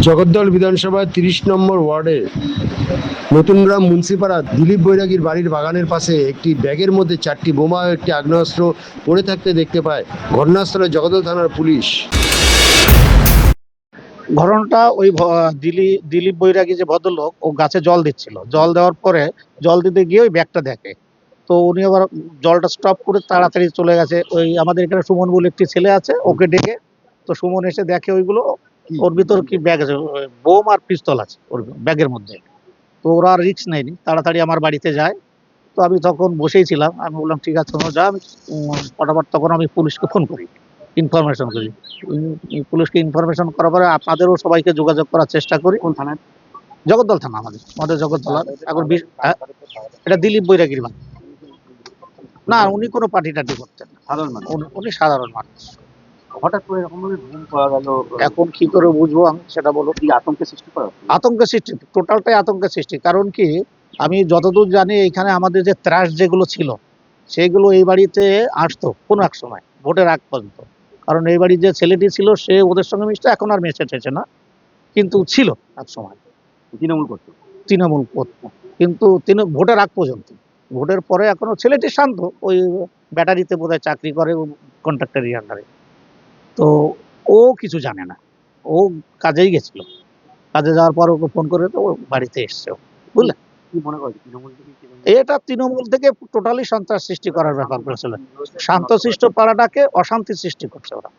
জগদ্দল বিধানসভার ৩০ নম্বর ওয়ার্ডের নতুনগ্রাম মুন্সিপাড়া দিলীপ বৈরাগীর বাড়ির বাগানের পাশে একটি ব্যাগের মধ্যে 4টি বোমা ও একটি আগ্নেয়াস্ত্র পড়ে থাকতে দেখতে পায় ঘটনাস্থলে জগদ্দল থানার পুলিশ। ঘটনাটা ওই দিলীপ বৈরাগী যে ভদ্রলোক ও গাছে জল দিচ্ছিল, জল দেওয়ার পরে জল দিতে গিয়ে ওই ব্যাগটা দেখে। তো উনি আবার জলটা স্টপ করে তাড়াতাড়ি চলে গেছে। ওই আমাদের এখানে সুমন বলে একটি ছেলে আছে, ওকে ডেকে। তো সুমন এসে দেখে ওইগুলো, ওর ভিতর কি ব্যাগ আছে, বোম আর পিস্তল আছে ওর ব্যাগের মধ্যে। তো ওরা আর রিস্ক নেয়নি, তাড়াতাড়ি আমার বাড়িতে যায়। তো আমি তখন বসেই ছিলাম, আমি বললাম ঠিক আছে তোমরা যাও। আমি ফটাফট তখন আমি পুলিশকে ফোন করি, ইনফরমেশন করি। পুলিশকে ইনফরমেশন করার পরে আপনাদেরও সবাইকে যোগাযোগ করার চেষ্টা করি। কোন থানায়? জগদ্দল থানা, আমাদের জগদ্দল। এখন এটা দিলীপ বৈরাগীর বাড়ি। না, উনি কোনো পার্টি টাটি করতেন না, সাধারণ মানুষ। উনি সাধারণ মানুষ। হঠাৎ করে এরকম ভাবে ঘুম পাওয়া গেল, এখন কি করে বুঝবো আমি সেটা বলো। কি আতঙ্কের সৃষ্টি করা? আতঙ্কের সৃষ্টি, টোটালটাই আতঙ্কের সৃষ্টি। কারণ কি, আমি যতদূর জানি এখানে আমাদের যে ত্রাস যেগুলো ছিল সেগুলো এই বাড়িতে আসতো কোনো এক সময়, ভোটের আগ পর্যন্ত। কারণ এই বাড়ির যে ছেলেটি ছিল সে ওদের সঙ্গে মিশতো, এখন আর মেশে টেছে না, কিন্তু ছিল এক সময়। তৃণমূল করতো, তৃণমূল করতো, কিন্তু তিনি ভোটের আগ পর্যন্ত। ভোটের পরে এখনো ছেলেটি শান্ত, ওই ব্যাটারিতে বোধহয় চাকরি করে কন্ট্রাক্টরের আন্ডারে। তো ও কিছু জানে না, ও কাজেই গেছিল। কাজে যাওয়ার পর ওকে ফোন করে তো ও বাড়িতে এসছে, বুঝলে। কি মনে করে তৃণমূল থেকে এটা তৃণমূল থেকে টোটালি সন্ত্রাস সৃষ্টি করার ব্যাপার করেছিল। শান্তশিষ্ট পাড়াটাকে অশান্তি সৃষ্টি করছে ওরা,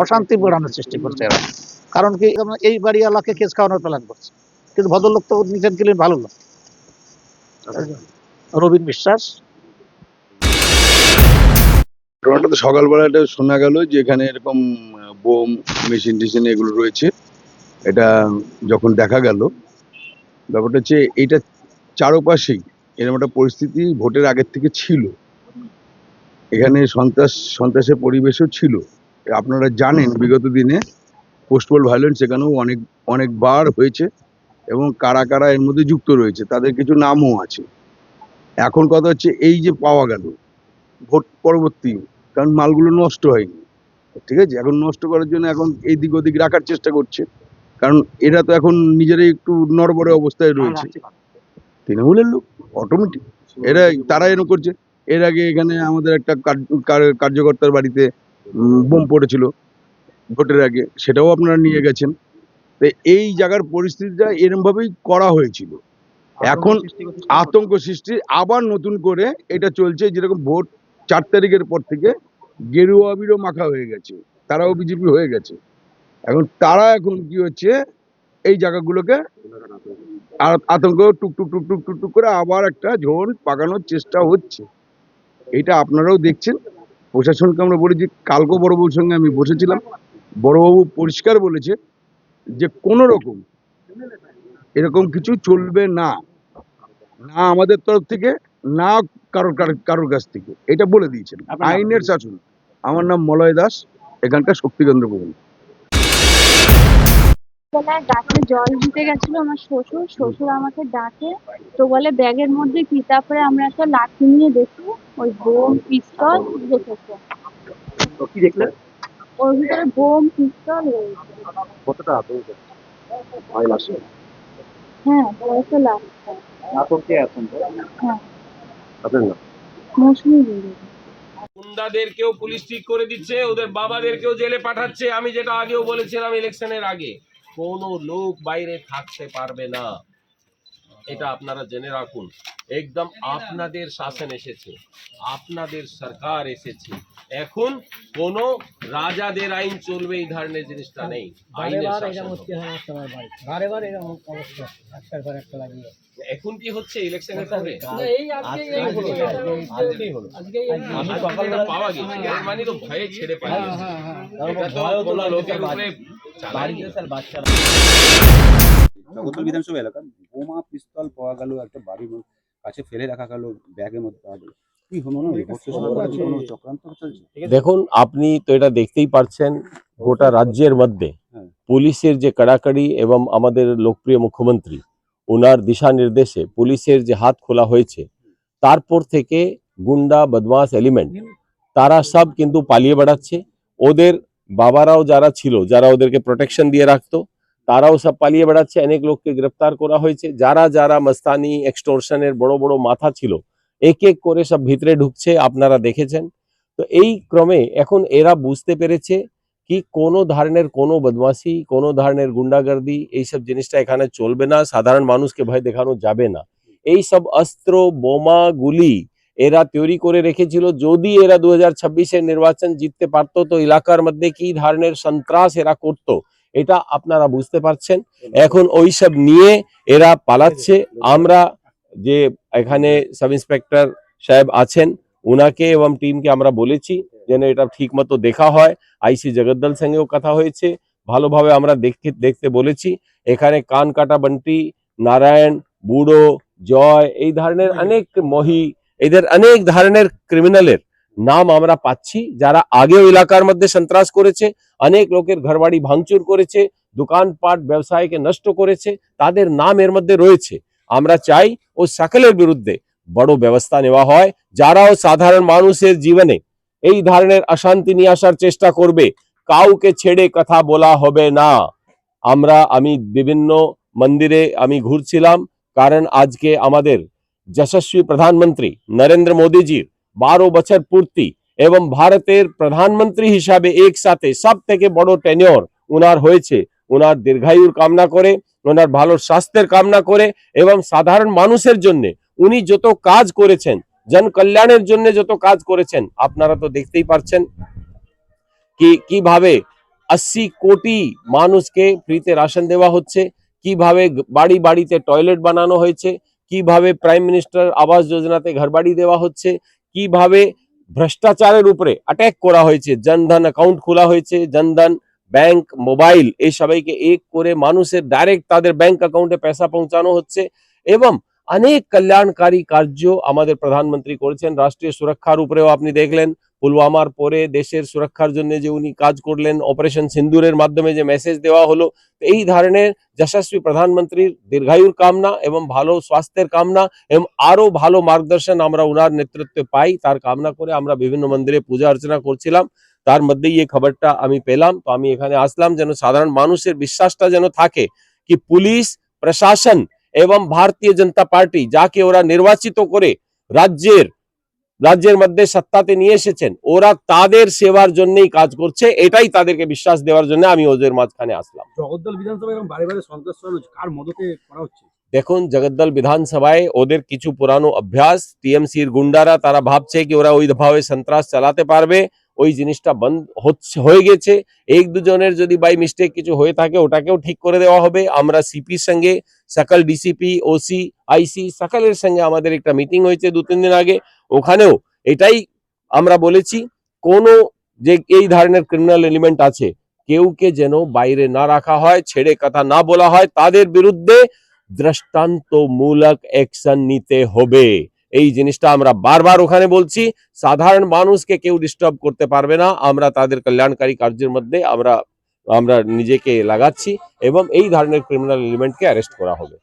অশান্তি বাড়ানোর সৃষ্টি করছে এরা। কারণ কি, এই বাড়িওয়ালাকে কেস খাওয়ানোর প্ল্যান করছে, কিন্তু ভদ্রলোক তো নিজের গেলেন ভালো লোক, রবীন বিশ্বাস। ঘটনাটা তো সকালবেলা এটা শোনা গেল যে এখানে এরকম বোম মেশিন টেশিন এগুলো রয়েছে। এটা যখন দেখা গেল, ব্যাপারটা হচ্ছে এইটা চারপাশেই এরকম একটা পরিস্থিতি ভোটের আগের থেকে ছিল। এখানে সন্ত্রাসের পরিবেশও ছিল। আপনারা জানেন বিগত দিনে পোস্টপোল ভায়োলেন্স এখানেও অনেকবার হয়েছে, এবং কারা কারা এর মধ্যে যুক্ত রয়েছে তাদের কিছু নামও আছে। এখন কথা হচ্ছে এই যে পাওয়া গেল ভোট পরবর্তী, কারণ মালগুলো নষ্ট হয়নি, ঠিক আছে, এখন নষ্ট করার জন্য এখন এই দিক ওদিক রাখার চেষ্টা করছে। কারণ এরা তো এখন নিজেরাই একটু নড়বড়ে অবস্থায় রয়েছে, তৃণমূলের লোক অটোমেটিক তারা এরকম করছে। এর আগে এখানে আমাদের একটা কার্যকর্তার বাড়িতে বোম পড়েছিল ভোটের আগে, সেটাও আপনারা নিয়ে গেছেন। তো এই জায়গার পরিস্থিতিটা এরকম ভাবেই করা হয়েছিল। এখন আতঙ্ক সৃষ্টি আবার নতুন করে এটা চলছে, যেরকম ভোট 4 তারিখের পর থেকে গেরুয়া আবিরও মাখা হয়ে গেছে, তারাও বিজেপি হয়ে গেছে। এখন কি হচ্ছে, এই জায়গাগুলোকে আতঙ্ক টুকটুক টুকটুক টুকটুক করে আবার একটা ঝোল পাকানোর চেষ্টা হচ্ছে। এটা আপনারাও দেখছেন। প্রশাসনকে আমরা বলেছি, কালকে বড়বাবুর সঙ্গে আমি বসেছিলাম, বড়বাবু পরিষ্কার বলেছে যে কোনো রকম এরকম কিছু চলবে না, না আমাদের তরফ থেকে, না কারোর কাছ থেকে, এটা বলে দিয়েছেন। আইনের শাসন। আমার নাম মলয় দাস, এখানকার শক্তিকেন্দ্র ভবন। গাছে জল দিতে গেছিল আমার শ্বশুর আমাকে ডাকে, তো বলে ব্যাগের মধ্যে কি, তারপরে আমরা একটা লাঠি নিয়ে দেখি ওই বোম পিস্তল রেখেছে। কি দেখলেন? ওর ভিতরে বোম পিস্তল রয়েছে। কতটা আতঙ্ক, ভয় লাগছে? হ্যাঁ, ভয় তো লাগছে। আতঙ্কে হ্যাঁ, আপনার নাম? মৌসুমী বেরিয়ে গুন্ডাদেরকেও পুলিশ ঠিক করে দিচ্ছে, ওদের বাবাদেরকেও জেলে পাঠাচ্ছে। আমি যেটা আগেও বলেছিলাম ইলেকশনের আগে, কোনো লোক বাইরে থাকতে পারবে না, এটা আপনারা জেনে রাখুন। একদম আপনাদের শাসন এসেছে, আপনাদের সরকার এসেছে, এখন কোন রাজাদের আইন চলবে এই ধরনের জিনিসটা নেই। এখন কি হচ্ছে ইলেকশনের পরে পাওয়া গেছে, মানে তো ভয়ে ছেড়ে পালিয়েছে। এটা তো কোনো লোকের উপরে জগদ্দল বিধানসভা এলাকা বোমা পিস্তল পাওয়া গেল, একটা বাড়ির কাছে ফেলে রাখা গেল, ব্যাগের মধ্যে পাওয়া গেল। কি মনে হয় কোনো চক্রান্ত চলছে? দেখুন, আপনি তো এটা দেখতেই পাচ্ছেন, গোটা রাজ্যের মধ্যে পুলিশের যে কড়াকড়ি এবং আমাদের লোকপ্রিয় মুখ্যমন্ত্রী ওনার দিশা নির্দেশে পুলিশের যে হাত খোলা হয়েছে, তারপর থেকে গুন্ডা বদমাস এলিমেন্ট তারা সব কিন্তু পালিয়ে বেড়াচ্ছে। ওদের বাবারাও যারা ছিল, যারা ওদেরকে প্রোটেকশন দিয়ে রাখতো, তারাও সব পালিয়ে বেড়াচ্ছে। অনেক লোককে গ্রেপ্তার করা হয়েছে। যারা যারা মস্তানি এক্সটর্শনের বড় বড় মাথা ছিল এক এক করে সব ভিতরে ঢুকছে, আপনারা দেখেছেন। তো এই ক্রমে এখন এরা বুঝতে পেরেছে কি কোনো ধরনের কোনো বদমাশি, কোনো ধরনের গুন্ডাগর্দি এইসব জিনিসটা এখানে চলবে না, সাধারণ মানুষকে ভয় দেখানো যাবে না। এই সব অস্ত্র, বোমা, গুলি এরা তৈরি করে রেখেছিল। যদি এরা 2026-এর নির্বাচন জিততে পারতো তো এলাকার মধ্যে কি ধরনের সন্ত্রাস এরা করত এটা আপনারা বুঝতে পারছেন। এখন ওই সব নিয়ে এরা পালাচ্ছে। আমরা যে এখানে সাব ইন্সপেক্টর সাহেব আছেন উনাকে এবং টিমকে আমরা বলেছি যেন এটা ঠিক মতো দেখা হয়। আইসি জগদ্দল সঙ্গেও কথা হয়েছে, ভালোভাবে আমরা দেখতে বলেছি। এখানে কান কাটা বন্টি, নারায়ণ, বুড়ো, জয় এই ধরনের অনেক মহি, এদের অনেক ধরনের ক্রিমিনালের নাম আমরা পাচ্ছি যারা আগেও এলাকার মধ্যে সন্ত্রাস করেছে, অনেক লোকের ঘরবাড়ি ভাঙচুর করেছে, দোকানপাট ব্যবসায়কে নষ্ট করেছে, তাদের নাম এর মধ্যে রয়েছে। আমরা চাই ও সকলের বিরুদ্ধে বড় ব্যবস্থা নেওয়া হয়। যারাও সাধারণ মানুষের জীবনে এই ধরনের অশান্তি নিয়ে আসার চেষ্টা করবে কাউকে ছেড়ে কথা বলা হবে না। আমি বিভিন্ন মন্দিরে আমি ঘুরছিলাম, কারণ আজকে আমাদের যশস্বী প্রধানমন্ত্রী নরেন্দ্র মোদীজির 12 বছর পূর্তি এবং ভারতের প্রধানমন্ত্রী হিসাবে একসাথে সব থেকে বড় টেনিওর উনার হয়েছে। উনার দীর্ঘায়ুর কামনা করে, ওনার ভালো স্বাস্থ্যের কামনা করে এবং সাধারণ মানুষের জন্য উনি যত কাজ করেছেন, জন কল্যাণের জন্য যত কাজ করেছেন আপনারা তো দেখতেই পাচ্ছেন কি কিভাবে 80 কোটি মানুষকে ফ্রিতে রাশন দেওয়া হচ্ছে, কিভাবে বাড়ি বাড়িতে টয়লেট বানানো হয়েছে, কিভাবে প্রাইম মিনিস্টার আবাস যোজনাতে ঘরবাড়ি দেওয়া হচ্ছে, কিভাবে ভ্রষ্টাচারের উপরে অ্যাটাক করা হয়েছে, জনধন অ্যাকাউন্ট খোলা হয়েছে, জনধন ব্যাংক, মোবাইল এই সবাইকে এক করে মানুষের ডাইরেক্ট তাদের ব্যাংক অ্যাকাউন্টে পয়সা পৌঁছানো হচ্ছে এবং অনেক কল্যাণকারী কার্য আমাদের প্রধানমন্ত্রী করেছেন। রাষ্ট্রীয় সুরক্ষার উপরেও আপনি দেখলেন, পুলওয়ামার পরে দেশের সুরক্ষার জন্য যে উনি কাজ করলেন, অপারেশন সিন্দুরের মাধ্যমে যে মেসেজ দেওয়া হলো, এই ধরনের যশস্বী প্রধানমন্ত্রীর দীর্ঘায়ুর কামনা এবং ভালো স্বাস্থ্যের কামনা এবং আরো ভালো মার্গদর্শন আমরা উনার নেতৃত্বে পাই তার কামনা করে আমরা বিভিন্ন মন্দিরে পূজা অর্চনা করছিলাম। তার মধ্যেই এই খবরটা আমি পেলাম, তো আমি এখানে আসলাম যেন সাধারণ মানুষের বিশ্বাসটা যেন থাকে কি পুলিশ প্রশাসন এবং ভারতীয় জনতা পার্টি যাকে ওরা নির্বাচিত করে রাজ্যের মধ্যে সত্তাতে নিয়ে এসেছেন, ওরা তাদের সেবার জন্যই কাজ করছে, এটাই তাদেরকে বিশ্বাস দেওয়ার জন্য আমি ওদের মাঝখানে আসলাম। জগদ্দল বিধানসভায় এরকম বারে বারে সন্ত্রাস চালানো হচ্ছে, কার মদতে করা হচ্ছে? দেখুন, জগদ্দল বিধানসভায় ওদের কিছু পুরানো অভ্যাস, টিএমসির গুন্ডারা তারা ভাবছে কি ওরা ওইভাবে সন্ত্রাস চালাতে পারবে, ওই জিনিসটা বন্ধ হয়ে গেছে। এক দুজনের যদি বাই মিস্টেক কিছু হয়ে থাকে ওটাকেও ঠিক করে দেওয়া হবে। আমরা সিপির সঙ্গে সকল ডিসিপি, ওসি, আইসি সকলের সঙ্গে আমাদের একটা মিটিং হয়েছে 2-3 দিন আগে, ওখানেও এটাই আমরা বলেছি কোনো যে এই ধরনের ক্রিমিনাল এলিমেন্ট আছে কেউকে যেন বাইরে না রাখা হয়, ছেড়ে কথা না বলা হয়, তাদের বিরুদ্ধে দৃষ্টান্তমূলক অ্যাকশন নিতে হবে। এই জিনিসটা আমরা বারবার ওখানে বলছি। সাধারণ মানুষকে কেউ ডিস্টার্ব করতে পারবে না, আমরা তাদের কল্যাণকারী কার্যের মধ্যে আমরা নিজেকে লাগাচ্ছি এবং এই ধরনের ক্রিমিনাল এলিমেন্টকে অ্যারেস্ট করা হবে।